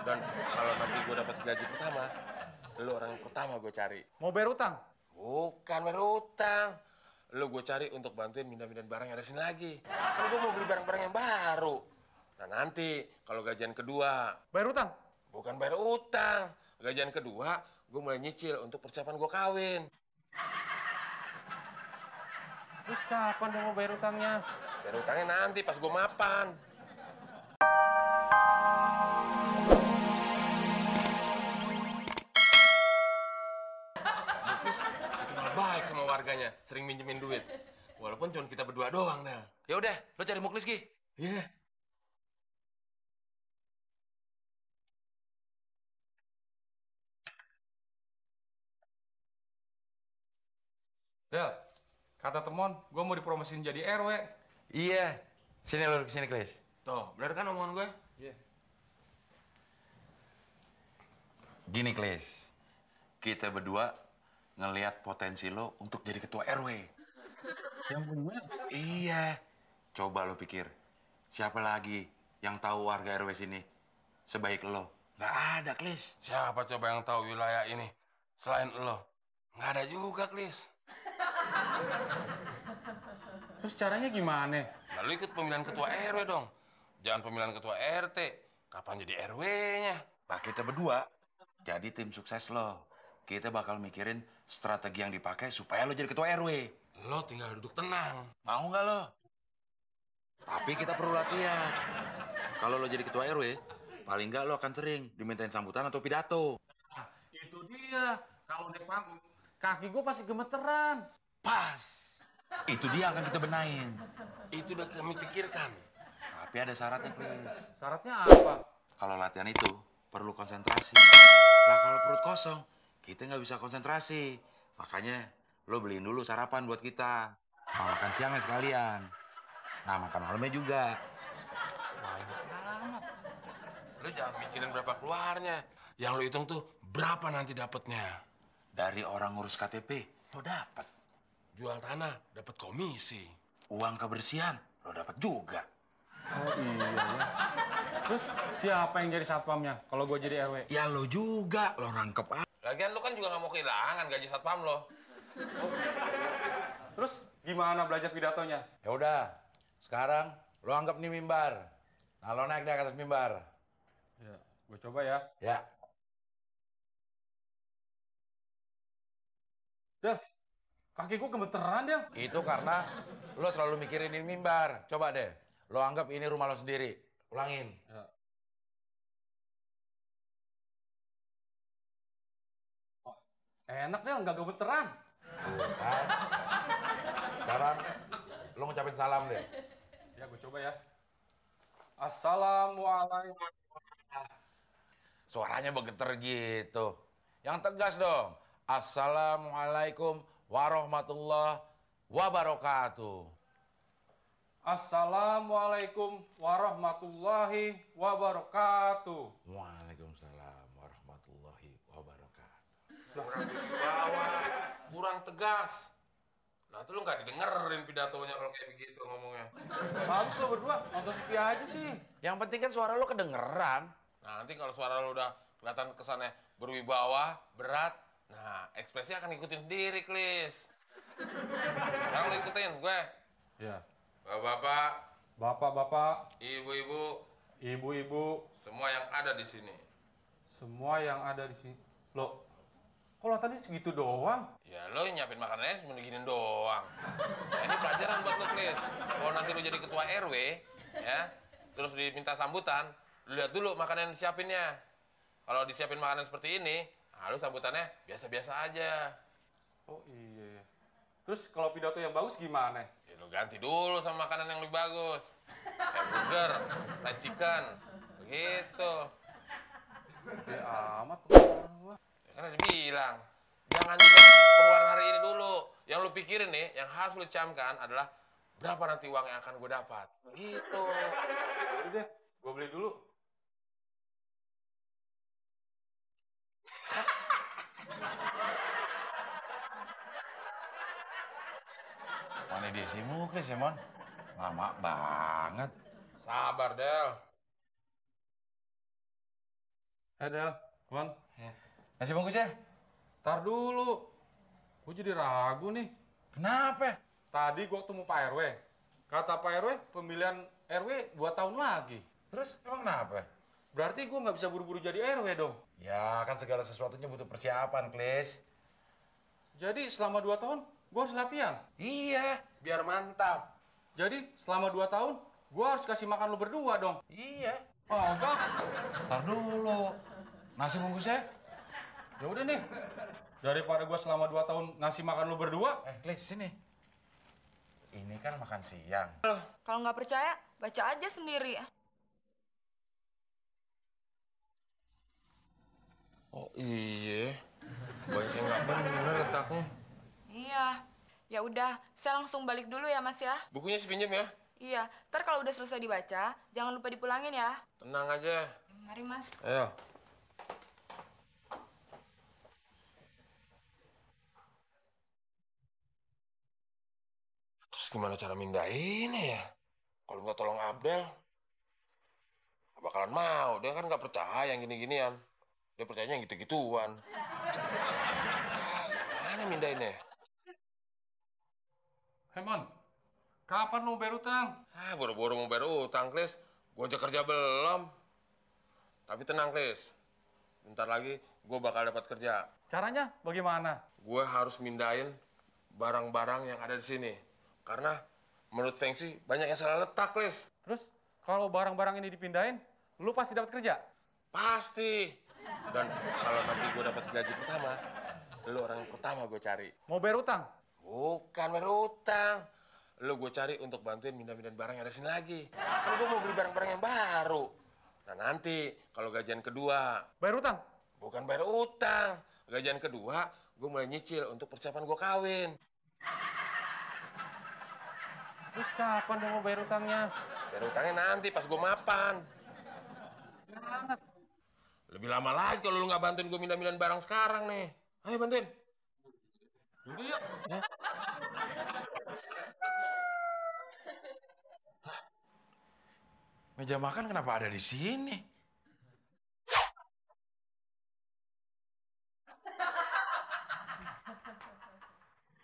Dan kalau nanti gue dapat gaji pertama, lu orang yang pertama gue cari. Mau bayar utang? Bukan bayar utang. Lu gue cari untuk bantuin pindah-pindahin barang yang ada sini lagi. Kan gue mau beli barang-barang yang baru. Nah nanti kalau gajian kedua, Bayar utang? bukan bayar utang. Gajian kedua, gue mulai nyicil untuk persiapan gue kawin. Terus kapan dia mau bayar utangnya? Bayar utangnya nanti pas gue mapan. Muklis dikenal baik sama warganya, sering minjemin duit. Walaupun cuma kita berdua doang, Nel. Ya udah, lo cari Muklis, Gi. Iya. Del, kata temon, gue mau dipromosin jadi RW. Iya. Sini lo kesini, Klis. Tuh, bener kan omongan gue? Iya. Gini, Klis. Kita berdua ngelihat potensi lo untuk jadi ketua RW. Yang punya? Iya. Coba lo pikir, siapa lagi yang tahu warga RW sini sebaik lo? Nggak ada, Klis. Siapa coba yang tahu wilayah ini selain lo? Nggak ada juga, Klis. Terus caranya gimana? Lalu ikut pemilihan ketua RW dong. Jangan pemilihan ketua RT. Kapan jadi RW-nya? Nah, kita berdua jadi tim sukses lo. Kita bakal mikirin strategi yang dipakai supaya lo jadi ketua RW. Lo tinggal duduk tenang. Mau nggak lo? Tapi kita perlu latihan. Kalau lo jadi ketua RW, paling nggak lo akan sering dimintain sambutan atau pidato. Nah, itu dia. Kalau naik panggung, kaki gue pasti gemeteran. Pas. Itu dia akan kita benahin. Itu udah kami pikirkan. Tapi ada syaratnya, Chris. Syaratnya apa? Kalau latihan itu perlu konsentrasi. Lah kalau perut kosong, kita nggak bisa konsentrasi. Makanya lo beliin dulu sarapan buat kita. Mau makan siangnya sekalian. Nah, makan malamnya juga. Lo jangan mikirin berapa keluarnya. Yang lo hitung tuh berapa nanti dapatnya. Dari orang ngurus KTP, lo dapat. Jual tanah, dapat komisi. Uang kebersihan, lo dapat juga. Oh iya ya. Terus siapa yang jadi satpamnya kalau gue jadi RW? Ya lo juga, lo rangkep aja. Lagian lo kan juga nggak mau kehilangan gaji satpam lo. Terus gimana belajar pidatonya? Ya udah, sekarang lo anggap nih mimbar. Nah, lo naik deh ke atas mimbar. Ya, gue coba ya. Ya. Del, kaki gue gemeteran, Del. Itu karena lo selalu mikirin ini mimbar. Coba deh, lo anggap ini rumah lo sendiri. Ulangin. Ya. Oh, enak, Del, nggak gemeteran. Tuh, kan? Sekarang lo ngucapin salam deh. Ya, gue coba ya. Assalamualaikum. Suaranya bergetar gitu. Yang tegas dong. Assalamualaikum warahmatullahi wabarakatuh. Assalamualaikum warahmatullahi wabarakatuh. Waalaikumsalam warahmatullahi wabarakatuh. Kurang berwibawa, kurang tegas. Nanti lo nggak didengerin pidatonya kalau kayak begitu ngomongnya. Bagus lo berdua, nonton TV aja sih. Yang penting kan suara lo kedengeran. Nanti kalau suara lo udah kelihatan kesannya berwibawa, berat, nah ekspresi akan ngikutin sendiri, Klis. Sekarang lo ikutin gue. Ya. Bapak-bapak, Bapak-bapak, ibu-ibu, ibu-ibu, semua yang ada di sini. semua yang ada di sini. Loh, kalau tadi segitu doang? Ya lo nyiapin makanannya cuma diginin doang. Nah, ini pelajaran buat lo, Klis. Kalau nanti lo jadi ketua RW, ya, terus diminta sambutan, lo lihat dulu makanan yang disiapinnya. Kalau disiapin makanan seperti ini, nah lo sambutannya biasa-biasa aja. Oh iya. Terus kalau pidato yang bagus gimana? Ya lo ganti dulu sama makanan yang lebih bagus. Kayak burger, fried chicken, begitu. Ya amat. Ya kan ada bilang, jangan dilihat pengeluaran hari ini dulu. Yang lo pikirin nih, yang harus lo camkan adalah berapa nanti uang yang akan gue dapat. Gitu. Udah deh, gue beli dulu. Mana dia si Muklis ya, Mon? Lama banget. Sabar, Del. Del, Mon. Nasi bungkus ya? Ntar dulu. Gue jadi ragu nih. Kenapa? Tadi gue ketemu Pak RW. Kata Pak RW, pemilihan RW 2 tahun lagi. Terus emang kenapa? Berarti gue nggak bisa buru-buru jadi RW dong. Ya kan segala sesuatunya butuh persiapan, Klis. Jadi selama 2 tahun, gue harus latihan. Iya, biar mantap. Jadi selama 2 tahun, gue harus kasih makan lu berdua dong. Iya. Oh, enggak. Ntar dulu. Nasi bungkusnya? Ya udah nih. Daripada gue selama 2 tahun ngasih makan lu berdua. Klis, sini. Ini kan makan siang. Kalau nggak percaya, baca aja sendiri. Oh iya, banyak yang nggak bener letaknya. Iya. Ya udah, saya langsung balik dulu ya, Mas ya. Bukunya sih pinjem ya. Iya, ntar kalau udah selesai dibaca, jangan lupa dipulangin ya. Tenang aja. Mari, Mas. Ayo. Terus gimana cara mindahinnya ya? Kalau nggak tolong Abdel, nggak bakalan mau. Dia kan nggak percaya yang gini-ginian. Dia percayanya yang gitu-gituan. Gimana mindahinnya? Hei, Mon. Kapan lu bayar utang? Boro-boro mau bayar utang, Klis. Gue aja kerja belum. Tapi tenang, Klis. Bentar lagi gue bakal dapat kerja. Caranya bagaimana? Gue harus mindahin barang-barang yang ada di sini. Karena menurut Feng Shui banyak yang salah letak, Klis. Terus kalau barang-barang ini dipindahin, lu pasti dapat kerja? Pasti. Dan kalau nanti gue dapat gaji pertama, lu orang yang pertama gue cari. Mau bayar utang? Bukan bayar utang. Lu gue cari untuk bantuin mindah-mindahin barang yang ada di sini lagi. Kan gue mau beli barang-barang yang baru. Nah nanti kalau gajian kedua, Bayar utang? bukan bayar utang. Gajian kedua, gue mulai nyicil untuk persiapan gue kawin. Terus kapan dia mau bayar utangnya? Bayar utangnya nanti pas gue mapan. Banget. Lebih lama lagi kalau lu nggak bantuin gue mindah-mindahin barang sekarang nih. Ayo bantuin. Yaudah yuk. Ya. Meja makan kenapa ada di sini?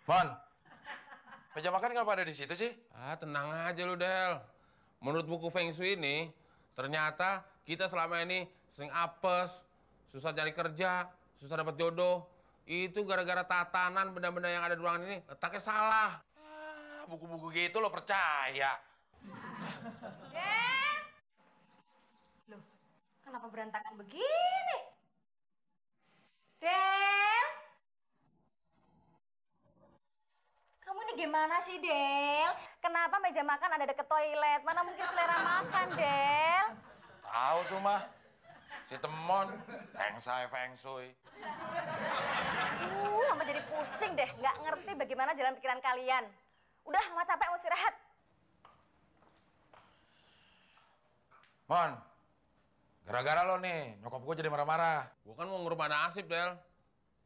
Mon, meja makan kenapa ada di situ sih? Tenang aja lu, Del. Menurut buku Feng Shui ini, ternyata kita selama ini sering apes, susah cari kerja, susah dapat jodoh. Itu gara-gara tatanan benda-benda yang ada di ruangan ini letaknya salah. Buku-buku gitu lo percaya? Del! Loh, kenapa berantakan begini? Del! Kamu ini gimana sih, Del? Kenapa meja makan ada deket toilet? Mana mungkin selera makan, Del? Tahu tuh mah, si Temon, Feng Shui. Mama jadi pusing deh, nggak ngerti bagaimana jalan pikiran kalian. Udah, Mama capek mau istirahat. Mon, gara-gara lo nih, nyokap gue jadi marah-marah. Gue kan mau ngerubah nasib, Del.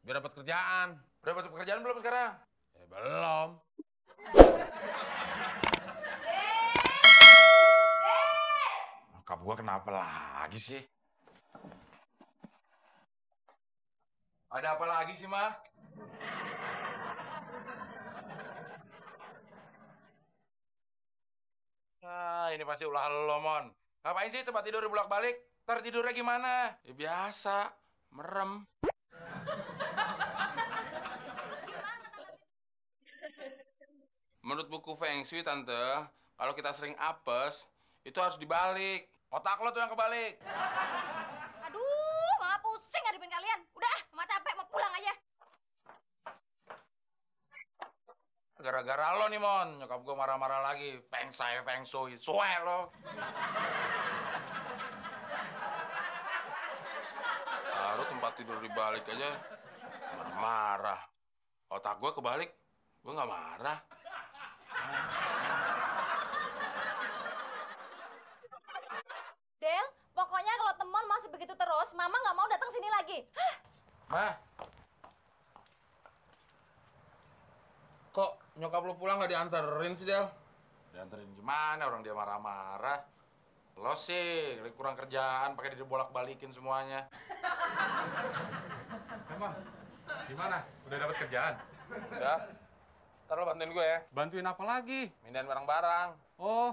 Biar dapat kerjaan. Udah dapat pekerjaan belum sekarang? Belum. Nyokap gue kenapa lagi sih? Ada apa lagi sih, Ma? Ini pasti ulah lo, Mon. Ngapain sih tempat tidur bolak-balik? Ntar tidurnya gimana? Ya biasa, merem. Menurut buku Feng Shui, Tante, kalau kita sering apes, itu harus dibalik. Otak lo tuh yang kebalik. Aduh, Mama pusing ngadepin kalian. Udah, Mama capek mau pulang aja. Gara-gara lo nih, Mon. Nyokap gue marah-marah lagi. Feng Shui. Suwe lo. Baru tempat tidur dibalik aja, marah-marah. Otak gue kebalik, gue nggak marah. Del, pokoknya kalau Temon masih begitu terus, Mama nggak mau datang sini lagi. Hah? Ma, Kok nyokap lu pulang nggak dianterin sih, Del? dianterin gimana? Orang dia marah-marah. Lo sih, lagi kurang kerjaan, pakai dibolak-balikin semuanya. Emang, gimana? Udah dapat kerjaan? Ya, ntar lo bantuin gue ya. Bantuin apa lagi? Mindahin barang-barang. Oh,